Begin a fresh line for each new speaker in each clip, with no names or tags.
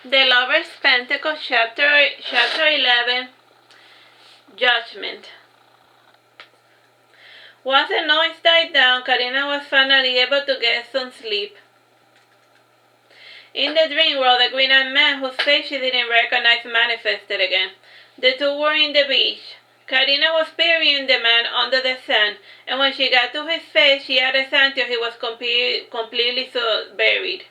The Lover's Pentacle, chapter 11, Judgement. Once the noise died down, Karina was finally able to get some sleep. In the dream world, the green-eyed man whose face she didn't recognize manifested again. The two were in the beach. Karina was burying the man under the sand, and when she got to his face, she added sand till he was completely buried.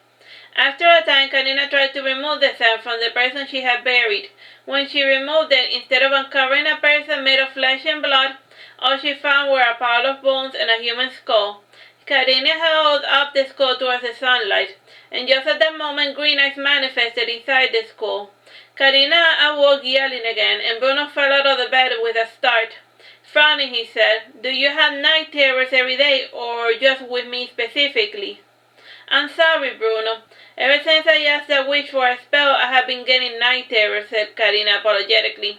After a time, Karina tried to remove the sand from the person she had buried. When she removed it, instead of uncovering a person made of flesh and blood, all she found were a pile of bones and a human skull. Karina held up the skull towards the sunlight, and just at that moment, green eyes manifested inside the skull. Karina awoke yelling again, and Bruno fell out of the bed with a start. Frowning, he said, "Do you have night terrors every day, or just with me specifically?" "I'm sorry, Bruno. Ever since I asked the witch for a spell, I have been getting night terrors," said Karina apologetically.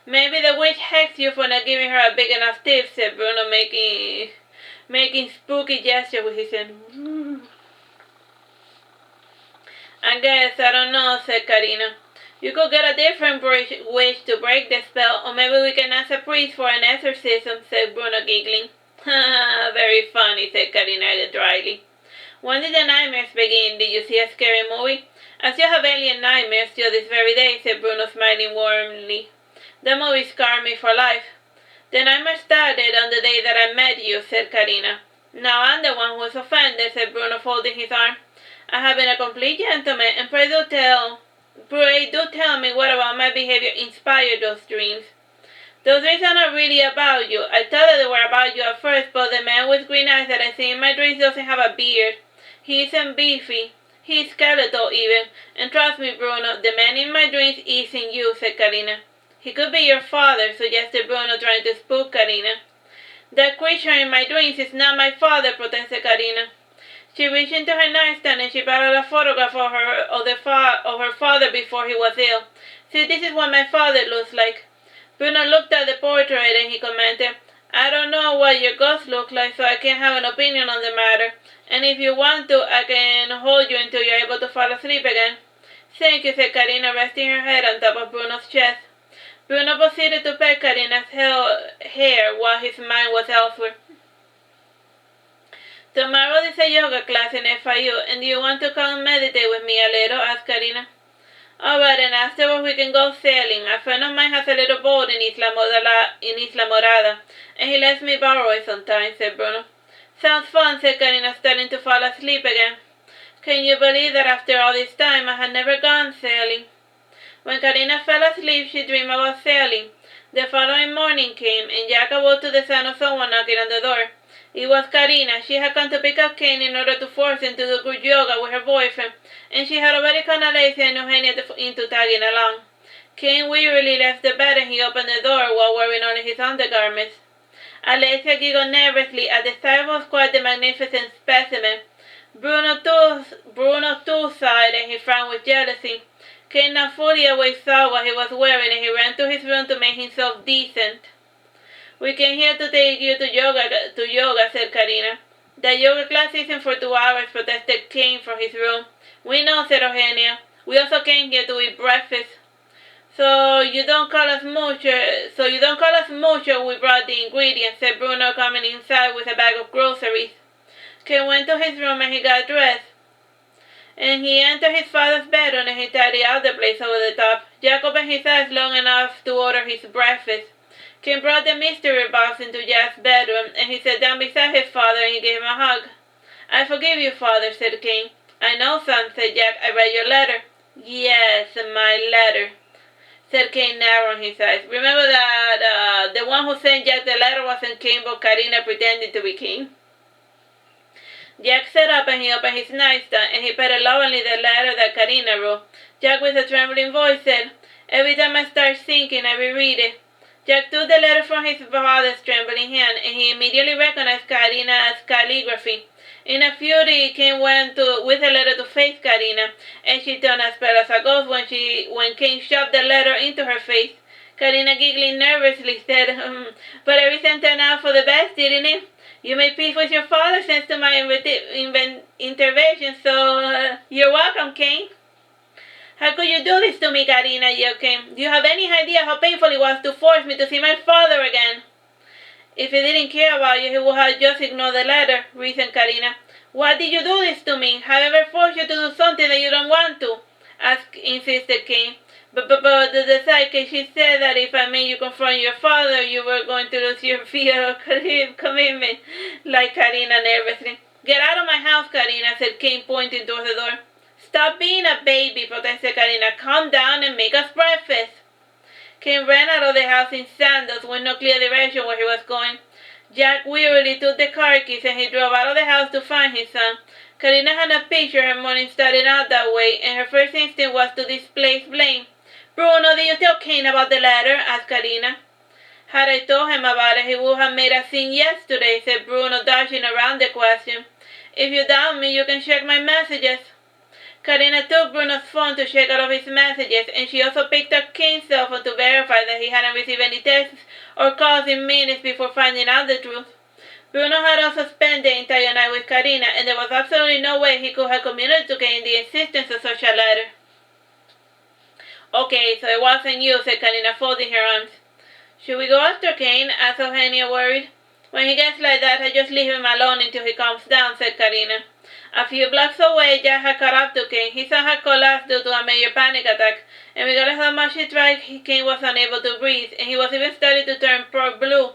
"Maybe the witch hexed you for not giving her a big enough tip," said Bruno, making spooky gestures with his hand. "I guess, I don't know," said Karina. "You could get a different witch to break the spell, or maybe we can ask a priest for an exorcism," said Bruno, giggling. "Very funny," said Karina dryly. "When did the nightmares begin? Did you see a scary movie?" "I still have alien nightmares till this very day," said Bruno, smiling warmly. "The movie scarred me for life." "The nightmare started on the day that I met you," said Karina. "Now I'm the one who is offended," said Bruno, folding his arm. "I have been a complete gentleman, and pray do tell me what about my behavior inspired those dreams." "Those dreams are not really about you. I thought that they were about you at first, but the man with green eyes that I see in my dreams doesn't have a beard. He isn't beefy. He's skeletal even. And trust me, Bruno, the man in my dreams isn't you," said Karina. "He could be your father," suggested Bruno, trying to spook Karina. "That creature in my dreams is not my father," protested Karina. She reached into her nightstand and she brought out a photograph of her father before he was ill. "See, this is what my father looks like." Bruno looked at the portrait and he commented, "I don't know what your ghost looks like, so I can't have an opinion on the matter. And if you want to, I can hold you until you're able to fall asleep again." "Thank you," said Karina, resting her head on top of Bruno's chest. Bruno proceeded to pet Karina's hair while his mind was elsewhere. "Tomorrow is a yoga class in FIU, and do you want to come meditate with me a little?" asked Karina. "Alright, and afterwards we can go sailing. A friend of mine has a little boat in Isla Morada, and he lets me borrow it sometimes," said Bruno. "Sounds fun," said Karina, starting to fall asleep again. Can you believe that after all this time I had never gone sailing? When Karina fell asleep, she dreamed about sailing. The following morning came, and Jack awoke to the sound of someone knocking on the door. It was Karina. She had come to pick up Kain in order to force him to do good yoga with her boyfriend, and she had already conned Alessia and Eugenia into tagging along. Kain wearily left the bed and he opened the door while wearing only his undergarments. Alessia giggled nervously at the sight of quite the magnificent specimen. Bruno too sighed and he frowned with jealousy. Kain, not fully awake, saw what he was wearing and he ran to his room to make himself decent. "We came here to take you to yoga, said Karina. "The yoga class isn't for 2 hours, protested Kain from his room. "We know," said Eugenia. "We also came here to eat breakfast." So you don't call us much, or we brought the ingredients," said Bruno, coming inside with a bag of groceries. Kain went to his room and he got dressed. And he entered his father's bedroom and he tidied out the place over the top. Jack opened his eyes long enough to order his breakfast. Kain brought the mystery box into Jack's bedroom, and he sat down beside his father and he gave him a hug. "I forgive you, father," said Kain. "I know, son," said Jack. "I read your letter." "Yes, my letter," said Kain, narrowing his eyes. Remember that the one who sent Jack the letter wasn't Kain, but Karina pretended to be Kain. Jack sat up and he opened his nightstand, and he petted lovingly the letter that Karina wrote. Jack, with a trembling voice, said, "Every time I start thinking, I reread it." Jack took the letter from his father's trembling hand, and he immediately recognized Karina's calligraphy. In a fury, Kain went with the letter to face Karina, and she turned as pale as a ghost when Kain shoved the letter into her face. Karina, giggling nervously, said, "But everything turned out for the best, didn't it? You made peace with your father thanks to my intervention, so you're welcome, Kain." "How could you you do this to me, Karina? Yelled Kain. Do you have any idea how painful it was to force me to see my father again? If he didn't care about you, he would have just ignored the letter, reasoned Karina. Why did you do this to me? Have I ever forced you to do something that you don't want to? Insisted Kain. But the sidekick, she said that if I made you confront your father, you were going to lose your fear of commitment, like Karina nervously. Get out of my house, Karina, said Kain, pointing towards the door. Stop being a baby, protested Karina. Calm down and make us breakfast. Kain ran out of the house in sandals with no clear direction where he was going. Jack wearily took the car keys and he drove out of the house to find his son. Karina had not pictured her morning starting out that way, and her first instinct was to displace blame. Bruno, did you tell Kain about the letter? Asked Karina. Had I told him about it, he would have made a scene yesterday, said Bruno, dodging around the question. If you doubt me, you can check my messages. Karina took Bruno's phone to check all of his messages, and she also picked up Kain's cell phone to verify that he hadn't received any texts or calls in minutes before finding out the truth. Bruno had also spent the entire night with Karina, and there was absolutely no way he could have communicated to Kain the existence of such a letter. Okay, so it wasn't you, said Karina, folding her arms. Should we go after Kain? Asked Eugenia, worried. When he gets like that, I just leave him alone until he calms down, said Karina. A few blocks away, Jack had caught up to Kain. His son had collapsed due to a major panic attack, and regardless of how much he tried, Kain was unable to breathe, and he was even starting to turn blue.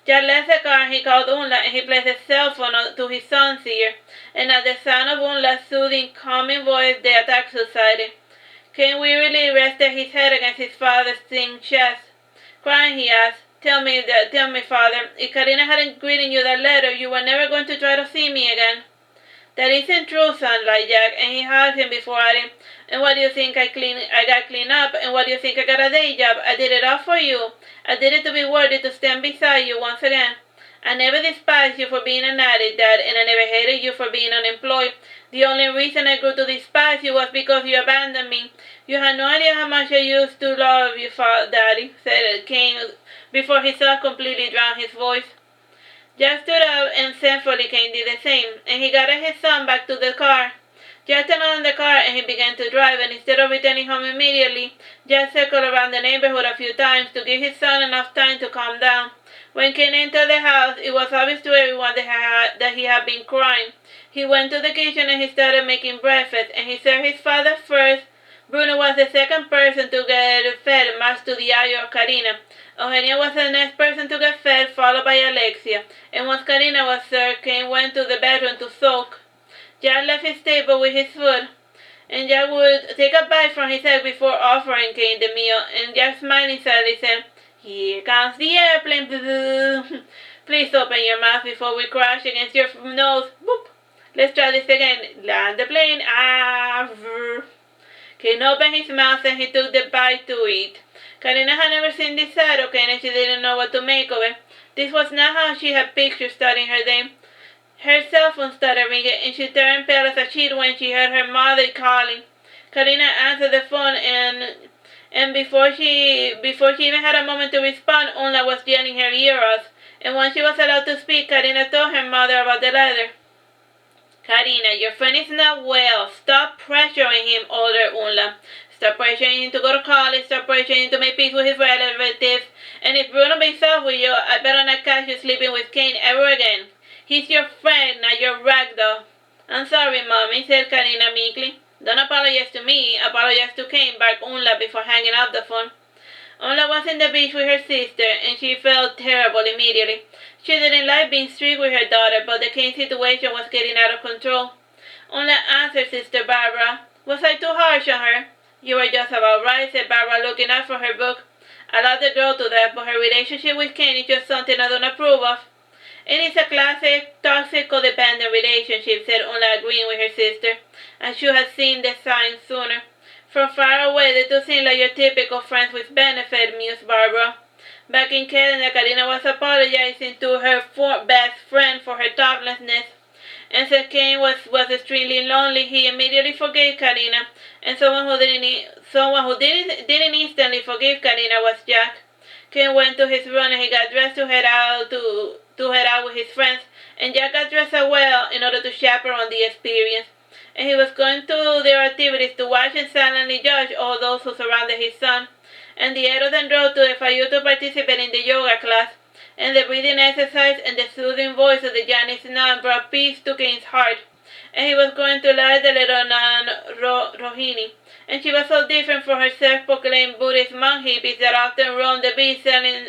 Jack left the car and he called Unla, and he placed his cell phone to his son's ear, and at the sound of Unla's soothing, calming voice, the attack subsided. Kain wearily rested his head against his father's thin chest. Crying, he asked, Tell me, father, if Karina hadn't written you that letter, you were never going to try to see me again. That isn't true, son, lied Jack, and he hugged him before adding, And what do you think I got cleaned up, and what do you think I got a day job? I did it all for you. I did it to be worthy to stand beside you once again. I never despised you for being an addict, Dad, and I never hated you for being unemployed. The only reason I grew to despise you was because you abandoned me. You had no idea how much I used to love you, Daddy, said Kain before his thoughts completely drowned his voice. Jack stood up and thankfully Kain did the same, and he guided his son back to the car. Jack turned on the car and he began to drive, and instead of returning home immediately, Jack circled around the neighborhood a few times to give his son enough time to calm down. When Kain entered the house, it was obvious to everyone that he had been crying. He went to the kitchen and he started making breakfast, and he served his father first. Bruno was the second person to get fed, much to the ire of Karina. Eugenia was the next person to get fed, followed by Alexia, and once Karina was served, Kain went to the bedroom to soak. Jack left his table with his food, and Jack would take a bite from his egg before offering Kain the meal, and Jack smiling sadly said, Here comes the airplane. Please open your mouth before we crash against your nose. Boop. Let's try this again. Land the plane. Kain opened his mouth and he took the bite to eat. Karina had never seen this side of Kain and she didn't know what to make of it. This was not how she had pictured starting her day. Her cell phone started ringing and she turned pale as a sheet when she heard her mother calling. Karina answered the phone and before she even had a moment to respond, Unla was yelling her ear off. And when she was allowed to speak, Karina told her mother about the letter. Karina, your friend is not well. Stop pressuring him, ordered Unla. Stop pressuring him to go to college. Stop pressuring him to make peace with his relatives. And if Bruno being soft with you, I better not catch you sleeping with Kain ever again. He's your friend, not your ragdoll. I'm sorry, Mommy, said Karina meekly. Don't apologize to me. Apologize to Kain, barked Unla before hanging up the phone. Unla was in the beach with her sister, and she felt terrible immediately. She didn't like being strict with her daughter, but the Kain situation was getting out of control. Unla answered Sister Barbara. Was I too harsh on her? You were just about right, said Barbara, looking up from her book. I love the girl to death, but her relationship with Kain is just something I don't approve of. It is a classic, toxic, codependent relationship, said Unla, agreeing with her sister. I should have seen the signs sooner. From far away, the two seemed like your typical friends with benefit, mused Barbara. Back in Canada, Karina was apologizing to her best friend for her thoughtlessness. And since Kain was extremely lonely, he immediately forgave Karina. And someone who didn't instantly forgive Karina was Jack. Kain went to his room and he got dressed to head out with his friends. And Jack got dressed as well in order to chaperone the experience. and he was going to their activities to watch and silently judge all those who surrounded his son. And the arrow then drove to FIU to participate in the yoga class, and the breathing exercise and the soothing voice of the Chinese nun brought peace to Kain's heart. And he was going to learn the little nun Rohini, and she was so different from her self-proclaimed Buddhist monk hippies that often roamed the beach selling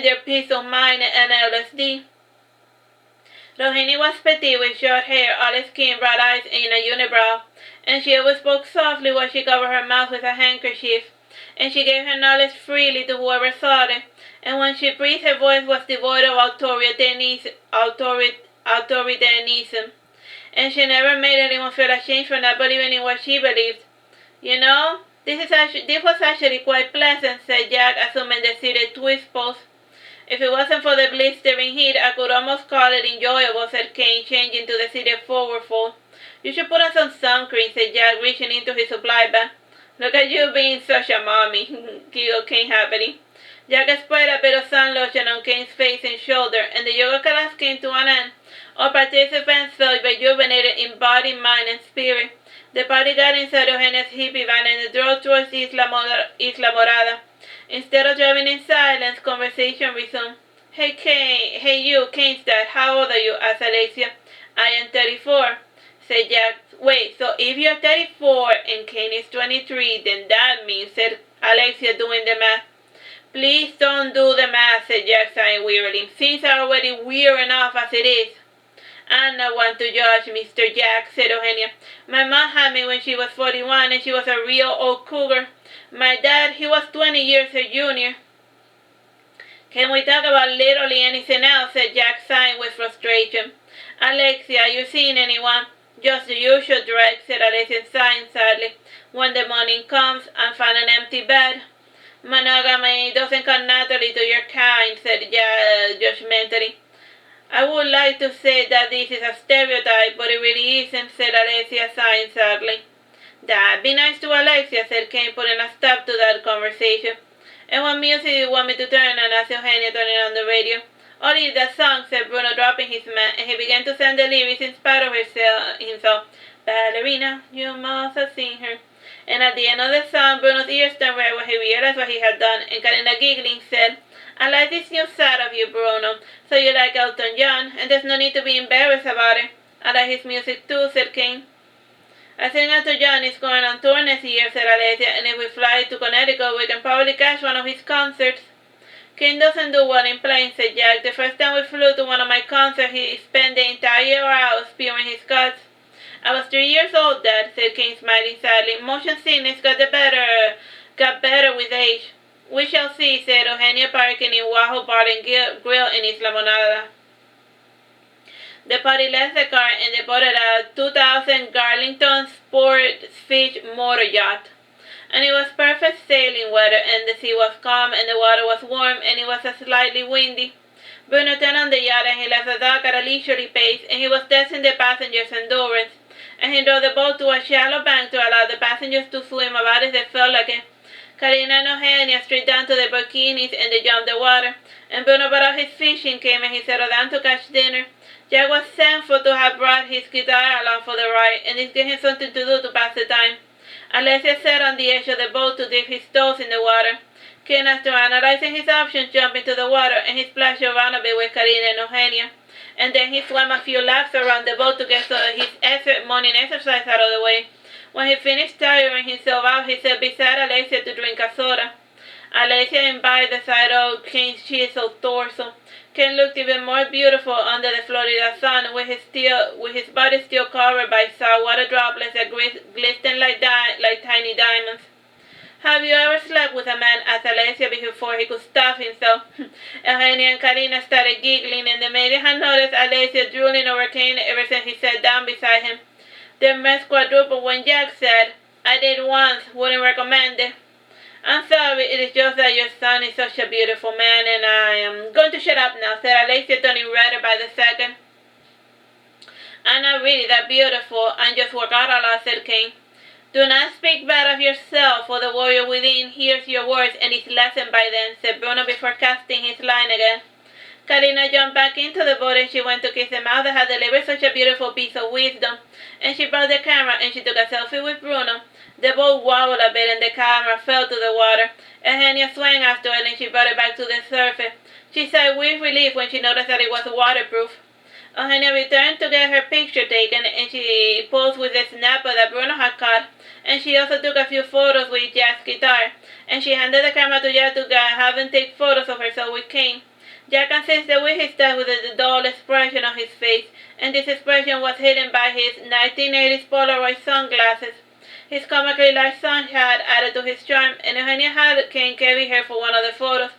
their peace of mind and LSD. Rohini was petite with short hair, olive skin, broad eyes, and a unibrow, and she always spoke softly while she covered her mouth with a handkerchief, and she gave her knowledge freely to whoever sought it, and when she breathed her voice was devoid of authoritarianism, and she never made anyone feel ashamed for not believing in what she believed. You know, this was actually quite pleasant, said Jack, assuming the seated twist pose. If it wasn't for the blistering heat, I could almost call it enjoyable, said Kain, changing to the seated forward fold. You should put on some sun cream, said Jack, reaching into his supply bag. Look at you being such a mommy, giggled Kain happily. Jack spread a bit of sun lotion on Kain's face and shoulder, and the yoga class came to an end. All participants felt rejuvenated in body, mind, and spirit. The party got inside Eugenia's hippie van and drove towards Isla Morada. Instead of driving in silence, conversation resumed. Hey you, Kain's dad, how old are you? Asked Alexia. I am 34, said Jack. Wait, so if you're 34 and Kain is 23, then that means, said Alexia, doing the math. Please don't do the math, said Jack, sighing wearily. Things are already weird enough as it is. I'm not one to judge, Mr. Jack, said Eugenia. My mom had me when she was 41 and she was a real old cougar. My dad, he was 20 years her junior. Can we talk about literally anything else, said Jack, sighing with frustration. Alexia, are you seeing anyone? Just the usual dread, said Alexia, sighing sadly. When the morning comes and find an empty bed. Monogamy doesn't come naturally to your kind, said Jack judgmentally. I would like to say that this is a stereotype, but it really isn't, said Alexia, sighing sadly. That'd be nice to Alexia, said Kain, putting a stop to that conversation. And what music do you want me to turn on? Asked Eugenia, turning on the radio. Only that song, said Bruno, dropping his mat, and he began to sing the lyrics in spite of himself. Ballerina, you must have seen her. And at the end of the song, Bruno's ears turned red when he realized what he had done, and Karina, giggling, said, I like this new side of you, Bruno. So you like Elton John, and there's no need to be embarrassed about it. I like his music too, said Kain. I think Elton John is going on tour next year, said Alexia, and if we fly to Connecticut, we can probably catch one of his concerts. Kain doesn't do well in planes, said Jack. The first time we flew to one of my concerts, he spent the entire hour spewing his guts. I was 3 years old, Dad, said Kain, smiling sadly. Motion sickness got better with age. We shall see, said Eugenia, parking in Wahoo Bar and Grill in Isla Monada. The party left the car and they boarded a 2000 Garlington Sportfish motor yacht. And it was perfect sailing weather, and the sea was calm, and the water was warm, and it was slightly windy. Bruno turned on the yacht, and he left the dock at a leisurely pace, and he was testing the passengers' endurance. And he drove the boat to a shallow bank to allow the passengers to swim about as they felt like it. Karina and Eugenia straight down to their bikinis, and they jumped the water. And Bruno brought out his fishing game, and he settled down to catch dinner. Jack was thankful to have brought his guitar along for the ride, and this gave him something to do to pass the time. Alexia sat on the edge of the boat to dip his toes in the water. Kain, after analyzing his options, jumped into the water, and he splashed around a bit with Karina and Eugenia. And then he swam a few laps around the boat to get his morning exercise out of the way. When he finished tiring himself out, he sat beside Alexia to drink a soda. Alexia imbibed the side of Kain's chiseled torso. Kain looked even more beautiful under the Florida sun, with his body still covered by saltwater droplets that glistened like tiny diamonds. Have you ever slept with a man? Asked Alexia before he could stop himself. Eugenia and Karina started giggling, and the maiden had noticed Alexia drooling over Kain ever since he sat down beside him. Their mirth quadrupled when Jack said, I did once, wouldn't recommend it. I'm sorry, it is just that your son is such a beautiful man, and I am going to shut up now, said Alexia, turning redder by the second. I'm not really that beautiful, I just work out a lot, said Kain. Do not speak bad of yourself, for the warrior within hears your words and is lessened by them, said Bruno before casting his line again. Karina jumped back into the boat and she went to kiss the mouth that had delivered such a beautiful piece of wisdom. And she brought the camera and she took a selfie with Bruno. The boat wobbled a bit and the camera fell to the water. Eugenia swam after it and she brought it back to the surface. She sighed with relief when she noticed that it was waterproof. Eugenia returned to get her picture taken and she posed with the snapper that Bruno had caught. And she also took a few photos with Jack's guitar. And she handed the camera to Jack to have him take photos of herself with Kain. Jack assisted with his task with a dull expression on his face, and this expression was hidden by his 1980s Polaroid sunglasses. His comically large sun hat added to his charm, and Eugenia had Kain carry her for one of the photos.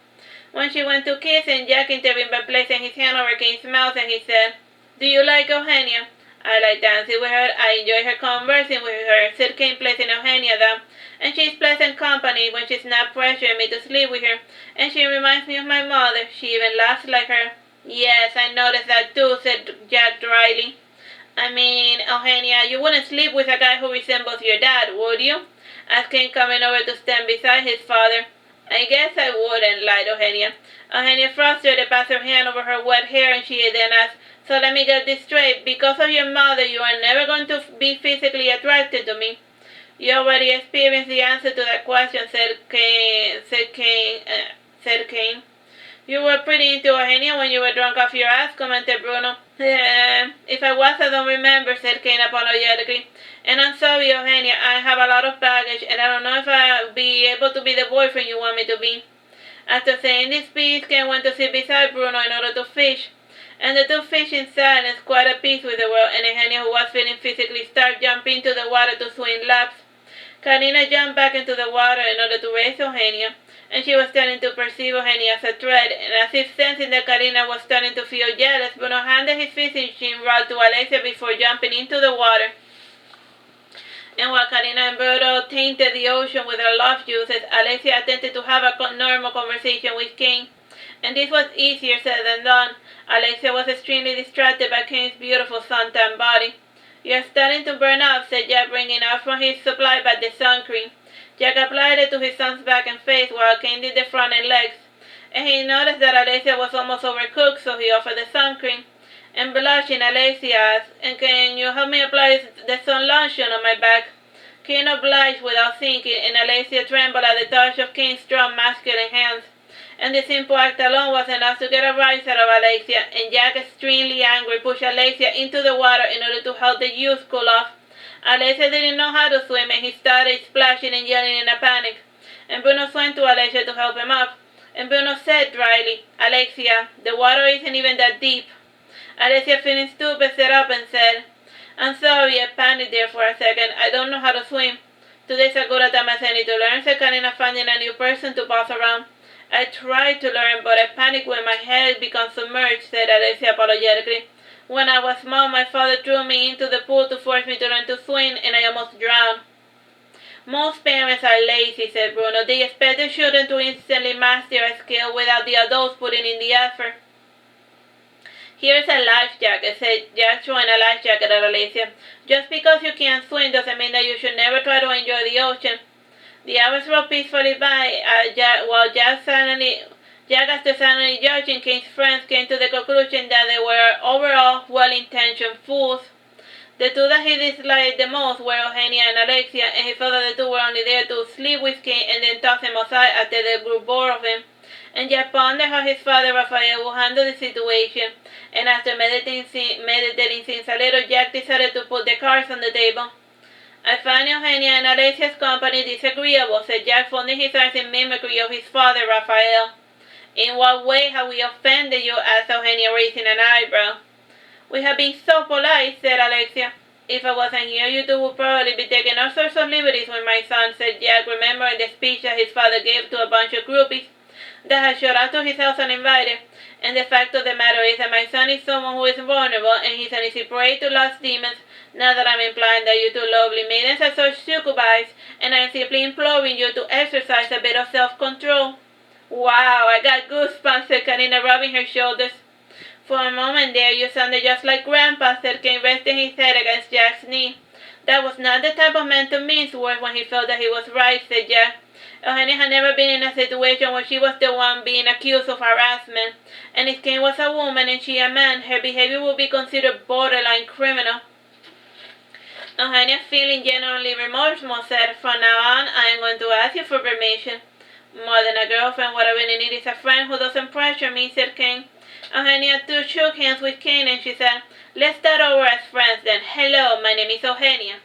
When she went to kiss him, Jack intervened by placing his hand over Kain's mouth, and he said, "Do you like Eugenia?" "I like dancing with her. I enjoy her conversing with her," said Kain, placing Eugenia down. "And she's pleasant company when she's not pressuring me to sleep with her. And she reminds me of my mother. She even laughs like her." "Yes, I noticed that too," said Jack dryly. "I mean, Eugenia, you wouldn't sleep with a guy who resembles your dad, would you?" asked Kain, coming over to stand beside his father. "I guess I wouldn't," lied Eugenia. Eugenia frustrated passed her hand over her wet hair and she then asked, "So let me get this straight. Because of your mother, you are never going to be physically attracted to me." "You already experienced the answer to that question," said Kain. "You were pretty into Eugenia when you were drunk off your ass," commented Bruno. If I was, I don't remember," said Kain apologetically. "And I'm sorry, Eugenia, I have a lot of baggage, and I don't know if I'll be able to be the boyfriend you want me to be." After saying this piece, Kain went to sit beside Bruno in order to fish. And the two fished in silence, quite at peace with the world, and Eugenia, who was feeling physically starved, jumped into the water to swim laps. Karina jumped back into the water in order to raise Eugenia, and she was starting to perceive Eugenia as a threat, and as if sensing that Karina was starting to feel jealous, Bruno handed his fishing rod to Alexia before jumping into the water. And while Karina and Bruno tainted the ocean with their love juices, Alexia attempted to have a normal conversation with Kain. And this was easier said than done. Alexia was extremely distracted by Kain's beautiful sun-tanned body. "You're starting to burn up," said Jack, bringing out from his supply bag the sun cream. Jack applied it to his son's back and face while Kain did the front and legs. And he noticed that Alexia was almost overcooked, so he offered the sun cream. And blushing, Alexia asked, "And can you help me apply the sun lotion on my back?" Kain obliged without thinking, and Alexia trembled at the touch of Kain's strong masculine hands. And the simple act alone was enough to get a rise out of Alexia, and Jack, extremely angry, pushed Alexia into the water in order to help the youth cool off. Alexia didn't know how to swim, and he started splashing and yelling in a panic. And Bruno swam to Alexia to help him up. And Bruno said dryly, "Alexia, the water isn't even that deep." Alexia, feeling stupid, sat up and said, "I'm sorry, I panicked there for a second. I don't know how to swim." "Today's as good a time as any to learn," said Karina, finding a new person to boss around. "I tried to learn, but I panicked when my head became submerged," said Alexia apologetically. "When I was small, my father threw me into the pool to force me to learn to swim, and I almost drowned." "Most parents are lazy," said Bruno. "They expect their children to instantly master a skill without the adults putting in the effort." "Here's a life jacket," said Jack, throwing a life jacket at Alexia. "Just because you can't swim doesn't mean that you should never try to enjoy the ocean." The hours rolled peacefully by, while Jack, after silently judging Kain's friends, came to the conclusion that they were overall well-intentioned fools. The two that he disliked the most were Eugenia and Alexia, and he felt that the two were only there to sleep with Kain and then toss him aside after they grew bored of him. And Jack pondered how his father Raphael would handle the situation, and after meditating since a little, Jack decided to put the cards on the table. "I find Eugenia and Alexia's company disagreeable," said Jack, folding his arms in mimicry of his father Raphael. "In what way have we offended you?" asked Eugenia, raising an eyebrow. "We have been so polite," said Alexia. "If I wasn't here, you two would probably be taking all sorts of liberties with my son," said Jack, remembering the speech that his father gave to a bunch of groupies that had showed up to his house uninvited. "And the fact of the matter is that my son is someone who is vulnerable, and he's an easy prey to lost demons. Not that I'm implying that you two lovely maidens are such succubi, and I'm simply imploring you to exercise a bit of self-control." "Wow, I got goosebumps," said Karina, rubbing her shoulders. "For a moment there, you sounded just like Grandpa," said Kain, resting his head against Jack's knee. "That was not the type of man to mince words when he felt that he was right," said Jack. Eugenia had never been in a situation where she was the one being accused of harassment, and if Kain was a woman and she a man, her behavior would be considered borderline criminal. Eugenia, feeling genuinely remorseful, said, "From now on, I am going to ask you for permission. More than a girlfriend, what I really need is a friend who doesn't pressure me," said Kain. Eugenia too shook hands with Kain and she said, "Let's start over as friends then. Hello, my name is Eugenia."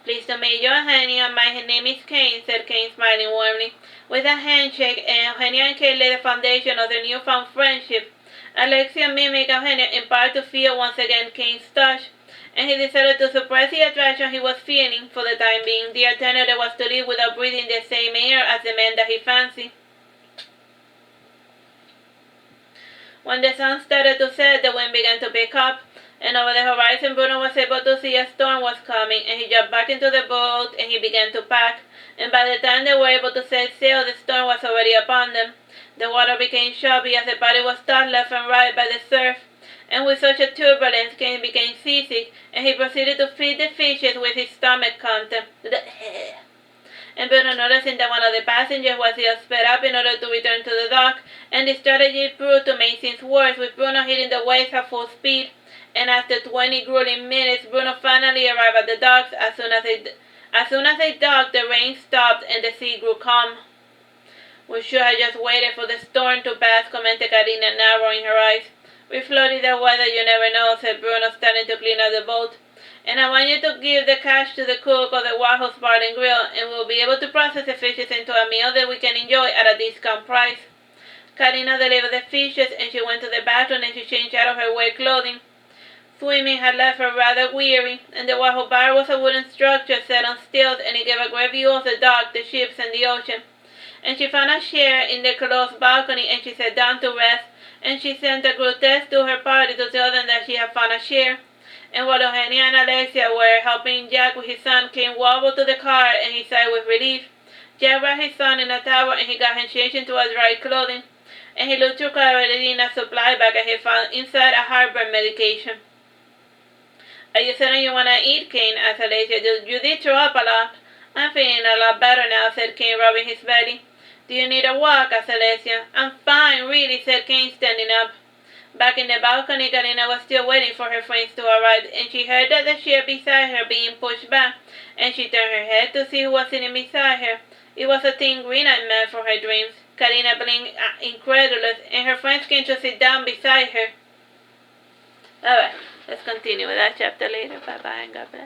"Pleased to meet you, Eugenia. My name is Kain," said Kain, smiling warmly. With a handshake, Eugenia and Kain laid the foundation of their newfound friendship. Alexia mimicked Eugenia in part to feel once again Kain's touch, and he decided to suppress the attraction he was feeling for the time being. The alternative was to live without breathing the same air as the man that he fancied. When the sun started to set, the wind began to pick up, and over the horizon Bruno was able to see a storm was coming, and he jumped back into the boat and he began to pack, and by the time they were able to set sail, the storm was already upon them. The water became choppy as the party was tossed left and right by the surf, and with such a turbulence, Kain became seasick, and he proceeded to feed the fishes with his stomach content. And Bruno, noticing that one of the passengers was ill, sped up in order to return to the dock, and the strategy proved to make things worse, with Bruno hitting the waves at full speed. And after 20 grueling minutes, Bruno finally arrived at the docks. As soon as they docked, the rain stopped and the sea grew calm. "We should have just waited for the storm to pass," commented Karina, narrowing her eyes. "With Florida weather, you never know," said Bruno, starting to clean out the boat. "And I want you to give the cash to the cook of the Warehouse Bar and Grill, and we'll be able to process the fishes into a meal that we can enjoy at a discount price." Karina delivered the fishes, and she went to the bathroom and she changed out of her wet clothing. Swimming had left her rather weary, and the Warehouse Bar was a wooden structure set on stilts, and it gave a great view of the dock, the ships, and the ocean. And she found a chair in the closed balcony, and she sat down to rest, and she sent a grotesque to her party to tell them that she had found a chair. And while Eugenia and Alexia were helping Jack with his son, Kain wobbled to the car, and he sighed with relief. Jack wrapped his son in a towel, and he got him changed into a dry clothing. And he looked through Carolina's supply bag, and he found inside a heartbreak medication. "Are you certain you want to eat, Kain?" asked Alexia. "You did throw up a lot." "I'm feeling a lot better now," said Kain, rubbing his belly. "Do you need a walk?" asked Alexia. "I'm fine, really," said Kain, standing up. Back in the balcony, Karina was still waiting for her friends to arrive, and she heard that the chair beside her being pushed back, and she turned her head to see who was sitting beside her. It was a thin green-eyed man from her dreams. Karina blinked, incredulous, and her friends came to sit down beside her. Alright, let's continue with that chapter later. Bye-bye and God bless.